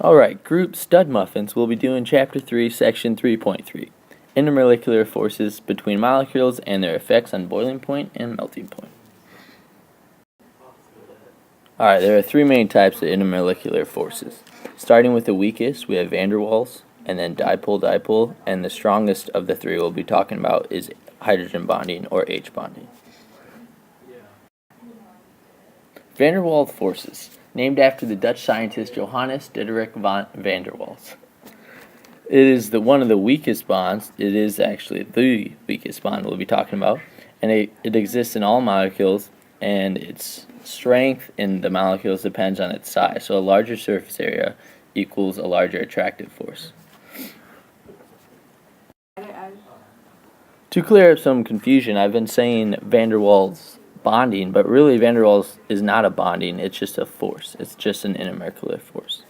Alright, group stud muffins will be doing Chapter 3, Section 3.3, Intermolecular Forces between Molecules and their effects on boiling point and melting point. Alright, there are three main types of intermolecular forces. Starting with the weakest, we have van der Waals, and then dipole-dipole, and the strongest of the three we'll be talking about is hydrogen bonding, or H bonding. Van der Waals forces, named after the Dutch scientist Johannes Diederik van der Waals. It is one of the weakest bonds. It is actually the weakest bond we'll be talking about, and it exists in all molecules, and its strength in the molecules depends on its size. So a larger surface area equals a larger attractive force. To clear up some confusion, I've been saying van der Waals bonding, but really van der Waals is not a bonding, it's just a force. It's just an intermolecular force.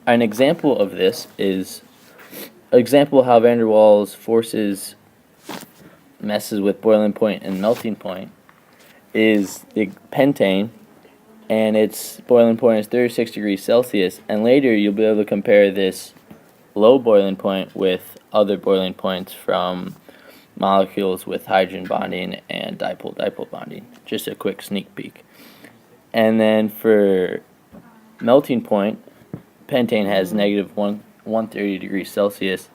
An example of this is how van der Waals forces messes with boiling point and melting point is the pentane, and its boiling point is 36 degrees Celsius, and later you'll be able to compare this low boiling point with other boiling points from molecules with hydrogen bonding and dipole-dipole bonding. Just a quick sneak peek. And then for melting point, pentane has negative 130 degrees Celsius.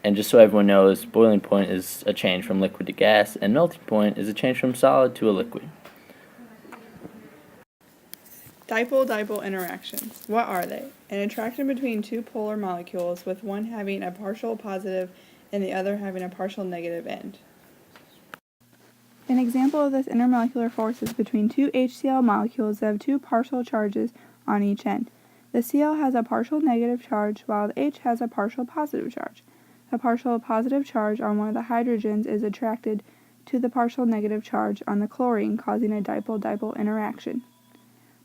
And just so everyone knows, boiling point is a change from liquid to gas, and melting point is a change from solid to a liquid. Dipole-dipole interactions. What are they? An attraction between two polar molecules with one having a partial positive and the other having a partial negative end. An example of this intermolecular force is between two HCl molecules that have two partial charges on each end. The Cl has a partial negative charge while the H has a partial positive charge. The partial positive charge on one of the hydrogens is attracted to the partial negative charge on the chlorine, causing a dipole-dipole interaction.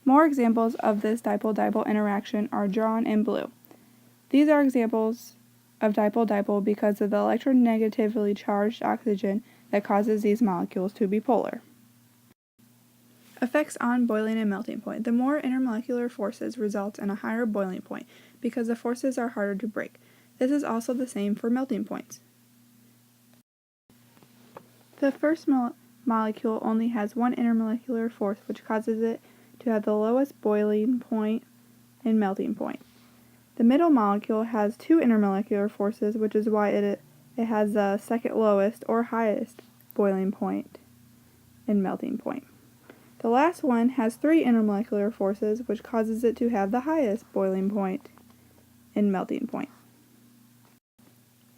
More examples of this dipole-dipole interaction are drawn in blue. These are examples of dipole-dipole because of the electronegatively charged oxygen that causes these molecules to be polar. Effects on boiling and melting point. The more intermolecular forces result in a higher boiling point because the forces are harder to break. This is also the same for melting points. The first molecule only has one intermolecular force, which causes it to have the lowest boiling point and melting point. The middle molecule has two intermolecular forces, which is why it has the second lowest or highest boiling point and melting point. The last one has three intermolecular forces, which causes it to have the highest boiling point and melting point.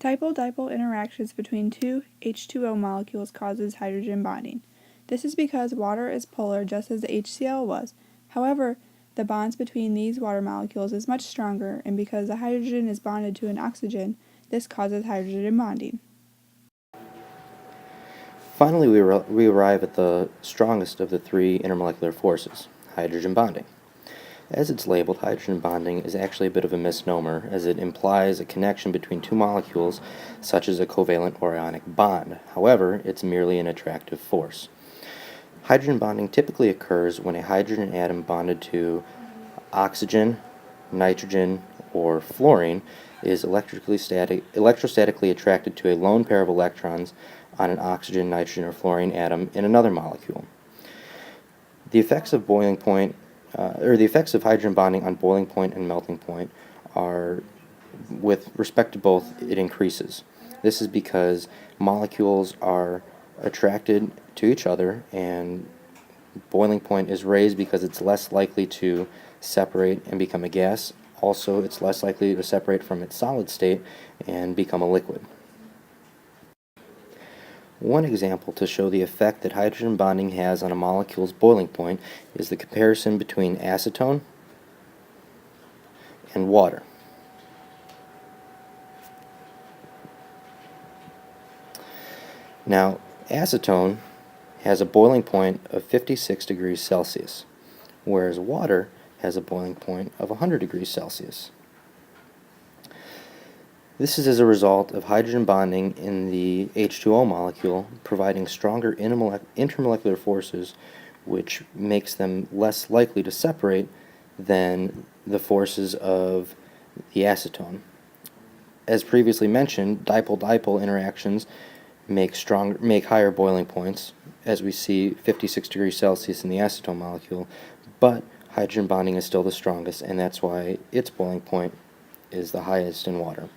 Dipole-dipole interactions between two H2O molecules causes hydrogen bonding. This is because water is polar just as the HCl was. However, the bonds between these water molecules is much stronger, and because the hydrogen is bonded to an oxygen, this causes hydrogen bonding. Finally, we arrive at the strongest of the three intermolecular forces, hydrogen bonding. As it's labeled, hydrogen bonding is actually a bit of a misnomer, as it implies a connection between two molecules, such as a covalent or ionic bond. However, it's merely an attractive force. Hydrogen bonding typically occurs when a hydrogen atom bonded to oxygen, nitrogen, or fluorine is electrostatically attracted to a lone pair of electrons on an oxygen, nitrogen, or fluorine atom in another molecule. The effects of hydrogen bonding on boiling point and melting point are, with respect to both, it increases. This is because molecules are attracted to each other, and boiling point is raised because it's less likely to separate and become a gas. Also, it's less likely to separate from its solid state and become a liquid. One example to show the effect that hydrogen bonding has on a molecule's boiling point is the comparison between acetone and water. Now, acetone has a boiling point of 56 degrees Celsius, whereas water has a boiling point of 100 degrees Celsius. This is as a result of hydrogen bonding in the H2O molecule providing stronger intermolecular forces, which makes them less likely to separate than the forces of the acetone. As previously mentioned, dipole-dipole interactions make higher boiling points, as we see 56 degrees Celsius in the acetone molecule, but hydrogen bonding is still the strongest, and that's why its boiling point is the highest in water.